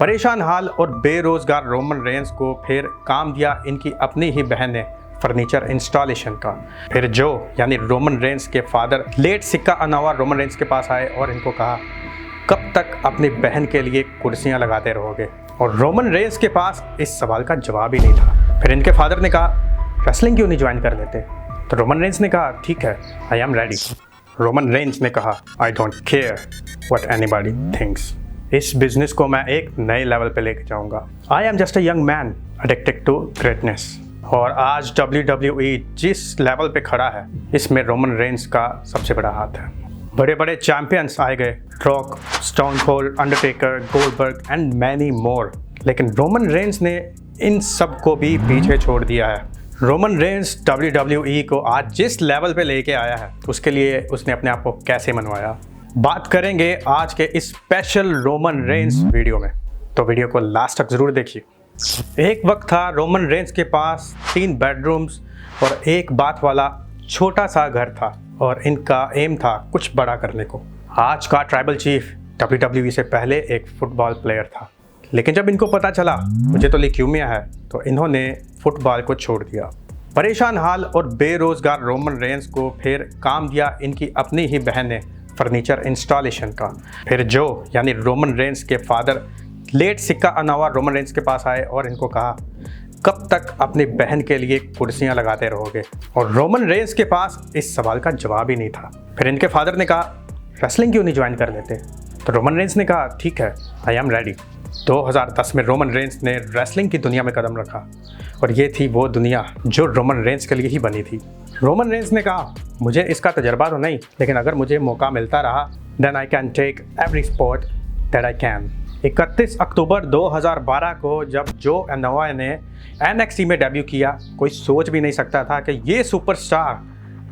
परेशान हाल और बेरोजगार रोमन रेंस को फिर काम दिया इनकी अपनी ही बहन ने फर्नीचर इंस्टॉलेशन का। फिर जो यानी रोमन रेंस के फादर लेट सिक्का अनावा रोमन रेंस के पास आए और इनको कहा, कब तक अपनी बहन के लिए कुर्सियां लगाते रहोगे? और रोमन रेंस के पास इस सवाल का जवाब ही नहीं था। फिर इनके फादर ने कहा, रेसलिंग क्यों नहीं ज्वाइन कर लेते? तो रोमन रेंस ने कहा, ठीक है, I am ready. Roman Reigns ने कहा, I don't care what anybody thinks. इस बिजनेस को मैं एक नए लेवल पे लेके जाऊंगा। I am just a young man addicted to greatness. और आज WWE जिस लेवल पे खड़ा है, इसमें रोमन रेंस का सबसे बड़ा हाथ है। बड़े बड़े चैंपियंस आए गए, rock, stone cold, Undertaker, Goldberg and many more, लेकिन रोमन रेंस ने इन सब को भी पीछे छोड़ दिया है। रोमन रेंस WWE को आज जिस लेवल पे लेके आया है, उसके लिए उसने अपने आप को कैसे मनवाया, बात करेंगे आज के इस स्पेशल रोमन रेंस वीडियो में। तो वीडियो को लास्ट तक जरूर देखिए। एक वक्त था रोमन रेंस के पास 3 बेडरूम्स और एक बाथ वाला छोटा सा घर था और इनका एम था कुछ बड़ा करने को। आज का ट्राइबल चीफ WWE से पहले एक फुटबॉल प्लेयर था, लेकिन जब इनको पता चला मुझे तो ल्यूकेमिया है, तो इन्होंने फुटबॉल को छोड़ दिया। परेशान हाल और बेरोजगार रोमन रेंस को फिर काम दिया इनकी अपनी ही बहन ने फर्नीचर इंस्टॉलेशन का। फिर जो यानी रोमन रेंस के फादर लेट सिक्का अनावा रोमन रेंस के पास आए और इनको कहा, कब तक अपनी बहन के लिए कुर्सियां लगाते रहोगे? और रोमन रेंस के पास इस सवाल का जवाब ही नहीं था। फिर इनके फादर ने कहा, रेसलिंग क्यों नहीं ज्वाइन कर लेते? तो रोमन रेंस ने कहा, ठीक है, आई एम रेडी। 2010 में रोमन रेंस ने रेसलिंग की दुनिया में कदम रखा और ये थी वो दुनिया जो रोमन रेंस के लिए ही बनी थी। रोमन रेंस ने कहा, मुझे इसका तजर्बा तो नहीं, लेकिन अगर मुझे मौका मिलता रहा, then I can take every sport that I can. 31 October 2012 को जब जो अनावा ने NXT में डेब्यू किया, कोई सोच भी नहीं सकता था कि ये सुपरस्टार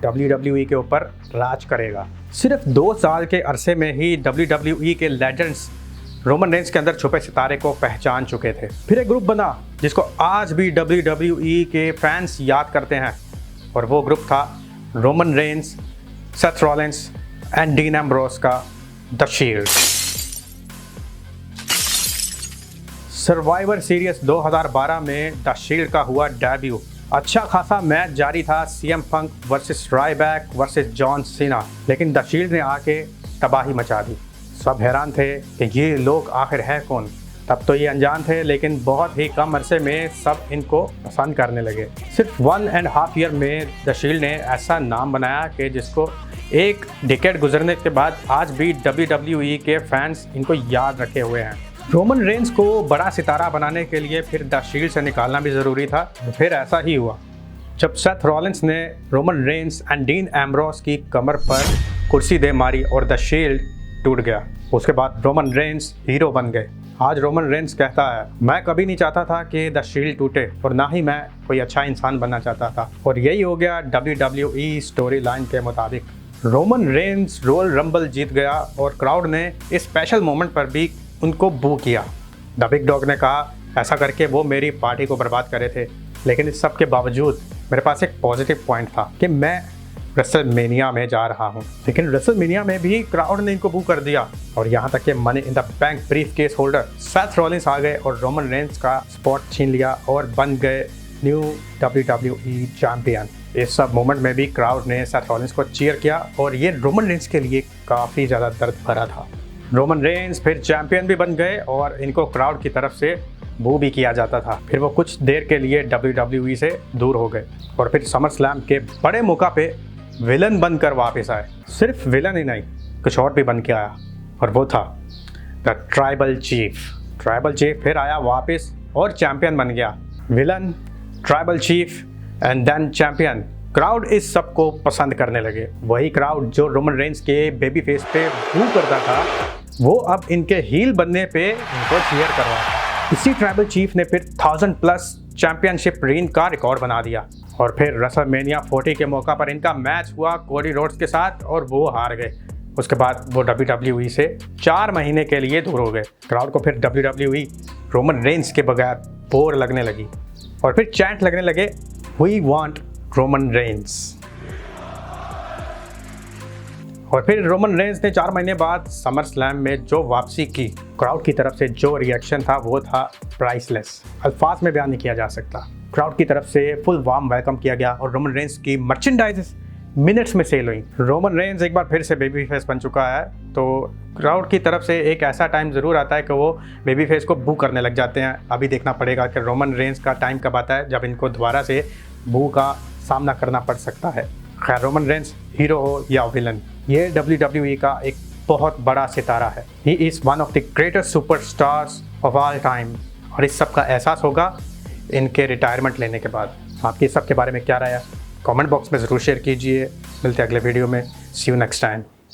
WWE के ऊपर राज करेगा। सिर्फ 2 साल के अरसे में ही WWE के लेजेंड्स रोमन रेंस के अंदर छुपे सितारे को पहचान चुके थे। फिर एक ग्रुप बना जिसको आज भी WWE के फैंस याद करते हैं, और वो ग्रुप था Roman Reigns, Seth Rollins and dean Ambrose का द शील्ड। सर्वाइवर सीरीज 2012 में द शील्ड का हुआ डेब्यू। अच्छा खासा मैच जारी था, CM पंक versus Rybak versus John Cena, लेकिन द शील्ड ने आके तबाही मचा दी। सब हैरान थे कि ये लोग आखिर है कौन। तब तो ये अनजान थे, लेकिन बहुत ही कम अरसे में सब इनको पसंद करने लगे। सिर्फ 1.5 ईयर में द शील्ड ने ऐसा नाम बनाया कि जिसको एक डिकेड गुजरने के बाद आज भी WWE के फैंस इनको याद रखे हुए हैं। रोमन रेंस को बड़ा सितारा बनाने के लिए फिर द शील्ड से निकालना भी ज़रूरी था। फिर ऐसा ही हुआ जब सेथ रॉलिंस ने Roman Reigns and dean Ambrose की कमर पर कुर्सी दे मारी और द शील्ड टूट गया। उसके बाद रोमन रेंस हीरो बन गए। आज रोमन रेंस कहता है, मैं कभी नहीं चाहता था कि द शील्ड टूटे और ना ही मैं कोई अच्छा इंसान बनना चाहता था। और यही हो गया WWE स्टोरी लाइन के मुताबिक। रोमन रेंस रॉयल रंबल जीत गया और क्राउड ने इस स्पेशल मोमेंट पर भी उनको बू किया। द बिग डॉग ने कहा, ऐसा करके वो मेरी पार्टी को बर्बाद करे थे, लेकिन इस सब के बावजूद मेरे पास एक पॉजिटिव पॉइंट था कि मैं रेसलमेनिया में जा रहा हूं। लेकिन रेसलमेनिया में भी क्राउड ने इनको बू कर दिया और यहाँ तक कि money in the bank briefcase holder Seth Rollins आ गए और रोमन रेंस का स्पॉट छीन लिया और बन गए न्यू WWE चैंपियन। इस सब मोमेंट में भी क्राउड ने सेथ रॉलिंस को चीयर किया और ये रोमन रेंस के लिए काफ़ी ज़्यादा दर्द भरा था। रोमन रेंस फिर चैंपियन भी बन गए और इनको क्राउड की तरफ से बू भी किया जाता था। फिर वो कुछ देर के लिए WWE से दूर हो गए और फिर समर स्लैम के बड़े मौका पे विलन बनकर वापस आए। सिर्फ विलन ही नहीं, कुछ और भी बन के आया और वो था the tribal chief. Tribal chief फिर आया वापस और चैंपियन बन गया। Villain, tribal chief and then champion. Crowd इस सब को पसंद करने लगे। वही क्राउड जो रोमन रेंस के बेबी फेस पे बू करता था, वो अब इनके हील बनने पे इनको चीयर कर रहा था। इसी ट्राइबल चीफ ने फिर 1000+ चैंपियनशिप रेन का रिकॉर्ड बना दिया। और फिर रेसलमेनिया 40 के मौका पर इनका मैच हुआ कोडी रोड्स के साथ और वो हार गए। उसके बाद वो WWE से 4 महीने के लिए दूर हो गए। क्राउड को फिर WWE रोमन रेंस के बगैर बोर लगने लगी और फिर चैंट लगने लगे, वी वांट रोमन रेंस। और फिर रोमन रेंस ने 4 महीने बाद समर स्लैम में जो वापसी की, क्राउड की तरफ से जो रिएक्शन था वो था प्राइसलेस, अल्फाज में बयान नहीं किया जा सकता। क्राउड की तरफ से फुल वार्म वेलकम किया गया और रोमन रेंस की मर्चेंडाइजेस मिनट्स में सेल हुई। रोमन रेंस एक बार फिर से बेबी फेस बन चुका है, तो क्राउड की तरफ से एक ऐसा टाइम ज़रूर आता है कि वो बेबी फेस को बू करने लग जाते हैं। अभी देखना पड़ेगा कि रोमन रेंस का टाइम कब आता है जब इनको दोबारा से बू का सामना करना पड़ सकता है। खैर, रोमन रेंस हीरो हो या विलन, ये WWE का एक बहुत बड़ा सितारा है। He is one of the greatest superstars of all time, और इस सब का एहसास होगा इनके रिटायरमेंट लेने के बाद। आपकी इस सब के बारे में क्या राय है? कमेंट बॉक्स में ज़रूर शेयर कीजिए। मिलते हैं अगले वीडियो में। सी यू नेक्स्ट टाइम।